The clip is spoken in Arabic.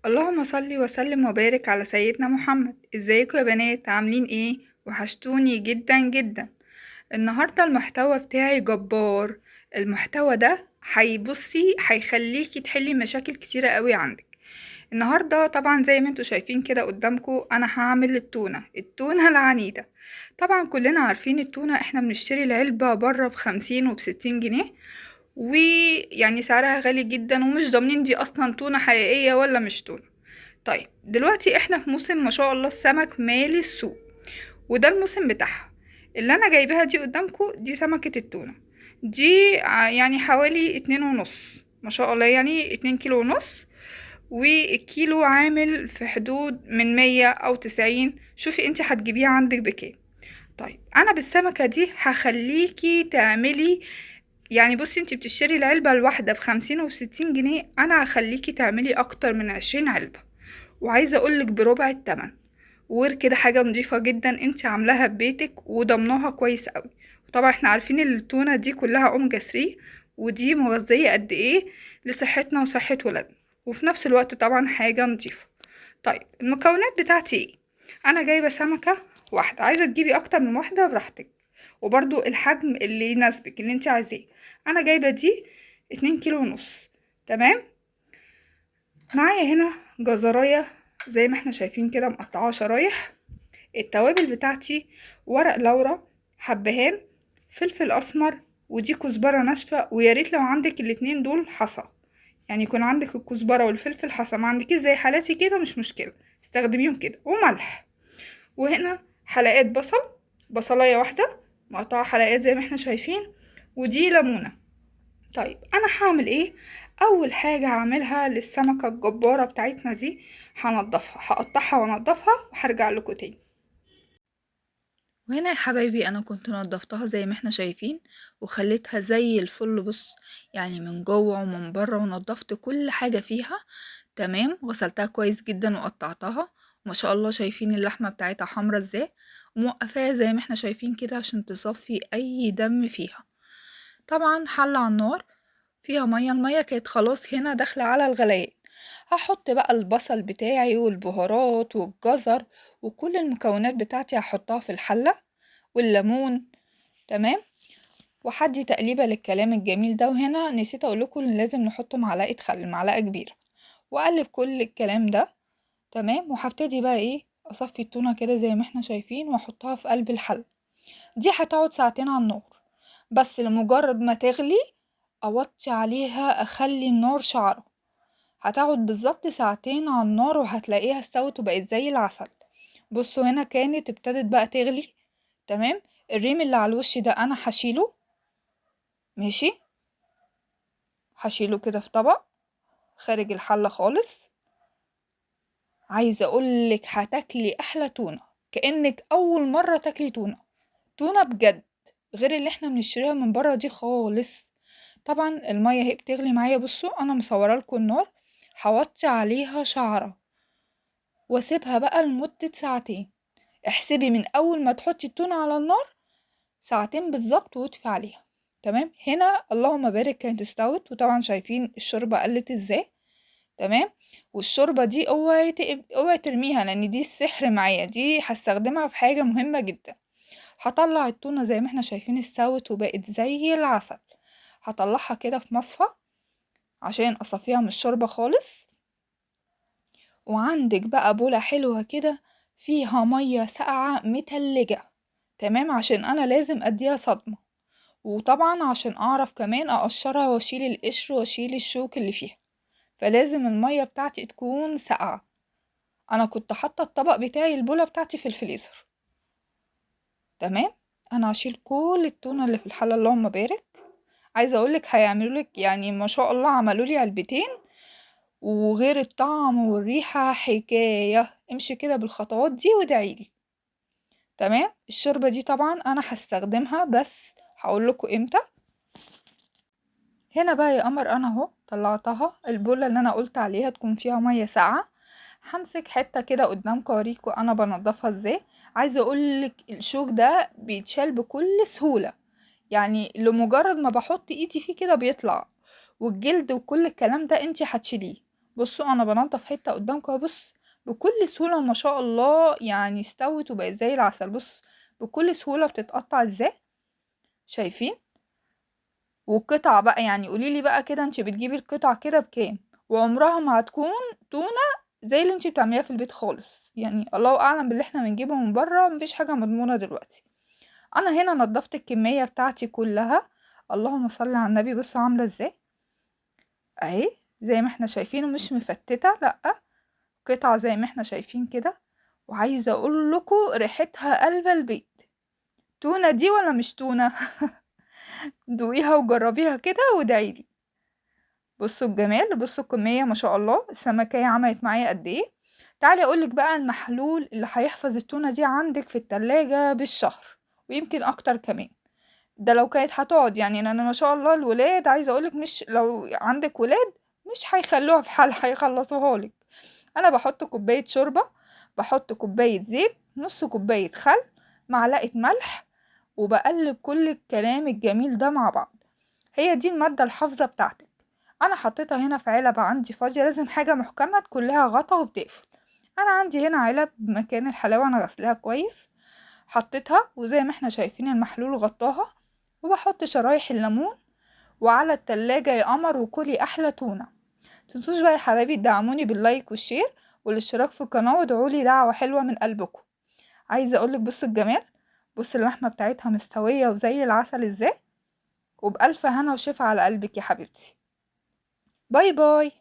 اللهم صل وسلم وبارك على سيدنا محمد. ازيكم يا بنات؟ عاملين ايه؟ وحشتوني جدا جدا. النهارده المحتوى بتاعي جبار. المحتوى ده هيخليكي تحلي مشاكل كتيرة قوي عندك. النهارده طبعا زي ما انتوا شايفين كده قدامكم انا هعمل التونة العنيدة. طبعا كلنا عارفين التونة، احنا بنشتري العلبة بره ب50 وب60 جنيه، ويعني سعرها غالي جدا ومش ضامنين دي اصلا تونة حقيقية ولا مش تونة. طيب دلوقتي احنا في موسم ما شاء الله السمك مالي السوق، وده الموسم بتاعها. اللي انا جايباها دي قدامكم دي سمكة التونة. دي يعني حوالي 2.5، ما شاء الله، يعني 2 كيلو ونص. والكيلو عامل في حدود من 100 أو 90. شوفي انت هتجيبيه عندك بكام. طيب انا بالسمكة دي هخليكي تعملي، يعني بصي انت بتشتري العلبة الواحدة ب50 و60 جنيه، انا هخليكي تعملي اكتر من 20 علبة. وعايزة اقولك بربع التمن، وغير كده حاجة نضيفة جدا انت عاملاها ببيتك وضمناها كويس قوي. وطبعا احنا عارفين ان التونة دي كلها اوميجا 3، ودي مغذية قد ايه لصحتنا وصحة ولادنا، وفي نفس الوقت طبعا حاجة نضيفة. طيب المكونات بتاعتي ايه؟ انا جايبة سمكة واحدة، عايزة تجيبي اكتر من واحدة براحتك، وبرضو الحجم اللي يناسبك اللي انت عايزاه. انا جايبة دي 2 كيلو ونص. تمام. معايا هنا جزراية زي ما احنا شايفين كده مقطعاها شرايح. التوابل بتاعتي: ورق لورا، حبهان، فلفل اسمر، ودي كزبرة ناشفة، ويا ريت لو عندك الاتنين دول حصى، يعني يكون عندك الكزبرة والفلفل حصى، ما عندكيش زي حالاتي كده مش مشكلة، استخدميهم كده، وملح. وهنا حلقات بصل، بصلاية واحدة مقطعة حلقات زي ما احنا شايفين، ودي ليمونة. طيب انا هعمل ايه؟ اول حاجة هعملها للسمكة الجبارة بتاعتنا دي، هنضفها، هقطعها وانضفها وهرجع لكم تاني. وهنا يا حبايبي انا كنت نضفتها زي ما احنا شايفين، وخليتها زي الفل. بص، يعني من جوه ومن بره، ونضفت كل حاجة فيها. تمام، غسلتها كويس جدا وقطعتها. ما شاء الله، شايفين اللحمة بتاعتها حمرا ازاي؟ موقفاها زي ما احنا شايفين كده عشان تصفي اي دم فيها. طبعا حلة على النار فيها مية، المية كانت خلاص هنا داخلة على الغليان. هحط بقى البصل بتاعي والبهارات والجزر وكل المكونات بتاعتي هحطها في الحلة، والليمون. تمام. وحدي تقليبة للكلام الجميل ده. وهنا نسيت اقولكم ان لازم نحط معلقة خل، معلقة كبيرة، واقلب كل الكلام ده. تمام. وهبتدي بقى ايه، اصفي التونة كده زي ما احنا شايفين واحطها في قلب الحل. دي هتقعد ساعتين على النار، بس لمجرد ما تغلي اوطي عليها، اخلي النار شعرة. هتقعد بالظبط ساعتين على النار وهتلاقيها استوت وبقت زي العسل. بصوا هنا كانت ابتدت بقى تغلي. تمام. الريم اللي على الوش ده انا هشيله. ماشي. هشيله كده في طبق خارج الحلة خالص. عايزة اقولك هتاكلي احلى تونة، كأنك اول مرة تاكلي تونة، تونة بجد، غير اللي احنا بنشتريها من بره دي خالص. طبعا المية هي بتغلي معايا. بصوا انا مصوره لكم النار، هوطي عليها شعرة واسيبها بقى لمدة ساعتين. احسبي من اول ما تحطي التونة على النار ساعتين بالظبط واطفي عليها. تمام. هنا اللهم بارك كانت استوت، وطبعا شايفين الشوربة قلت ازاي. تمام. والشوربة دي اوعي ترميها، لان دي السحر معايا، دي هستخدمها في حاجة مهمة جدا. هطلع التونة زي ما احنا شايفين استوت وبقت زي العسل. هطلعها كده في مصفى عشان اصفيها من الشوربة خالص. وعندك بقى بولة حلوة كده فيها مية ساقعة متلجة. تمام، عشان انا لازم اديها صدمة، وطبعا عشان اعرف كمان اقشرها واشيل القشر واشيل الشوك اللي فيها، فلازم المية بتاعتي تكون ساقعة. انا كنت حاطة الطبق بتاعي البولة بتاعتي في الفريزر. تمام. انا هشيل كل التونة اللي في الحلة، اللهم بارك. عايزة اقولك هيعملولك، يعني ما شاء الله عملولي علبتين، وغير الطعم والريحة حكاية. امشي كده بالخطوات دي وادعيلي. تمام. الشوربة دي طبعا انا هستخدمها، بس هقولكوا امتى. هنا بقى يا قمر انا اهو طلعتها، البولة اللي انا قلت عليها تكون فيها مية ساقعة. همسك حتة كده قدامكم اوريكوا انا بنضفها ازاي. عايزة اقولك الشوك ده بيتشال بكل سهولة، يعني لمجرد ما بحط ايدي فيه كده بيطلع، والجلد وكل الكلام ده انتي هتشيليه. بصوا انا بنضف حته قدامكم أهو، بص بكل سهوله ما شاء الله، يعني استوت وبقت زي العسل. بص بكل سهوله بتتقطع ازاي، شايفين؟ والقطع بقى يعني قوليلي بقى كده، انت بتجيبي القطع كده بكام؟ وعمرها ما هتكون تونة زي اللي انت بتعمليها في البيت خالص، يعني الله اعلم باللي احنا بنجيبه من بره، مفيش حاجة مضمونة دلوقتي. انا هنا نضفت الكمية بتاعتي كلها، اللهم صل على النبي. بصوا عاملة ازاي اهي، زي ما احنا شايفين، مش مفتتة، لا، قطع زي ما احنا شايفين كده. وعايزة اقول لكم ريحتها قلب البيت. تونة دي ولا مش تونة؟ دوقيها وجربيها كده وادعيلي. بصوا الجمال، بصوا الكمية ما شاء الله، السمكية عملت معايا قد ايه. تعالي اقولك بقى المحلول اللي هيحفظ التونة دي عندك في التلاجة بالشهر، ويمكن اكتر كمان. ده لو كانت هتقعد، يعني انا ما شاء الله الولاد، عايزة اقولك مش لو عندك ولاد مش هيخلوها في حال، هيخلصوها لك. انا بحط كوباية شوربة، بحط كوباية زيت، نص كوباية خل، معلقة ملح، وبقلب كل الكلام الجميل ده مع بعض. هي دي المادة الحافظة بتاعتك. انا حطيتها هنا في علبة عندي فاضية، لازم حاجة محكمة تكون لها غطا وبتقفل. انا عندي هنا علب مكان الحلاوة، انا غسلها كويس، حطيتها وزي ما احنا شايفين المحلول غطاها. وبحط شرايح الليمون، وعلى التلاجة يا قمر، وكلي احلى تونة. متنسوش بقى يا حبايبي تدعموني باللايك والشير والاشتراك في القناة، وادعولي دعوة حلوة من قلبكم. عايزة اقولك بصوا الجمال، بص اللحمة بتاعتها مستوية وزي العسل ازاي. وبألف هنا وشفا على قلبك يا حبيبتي. باي باي.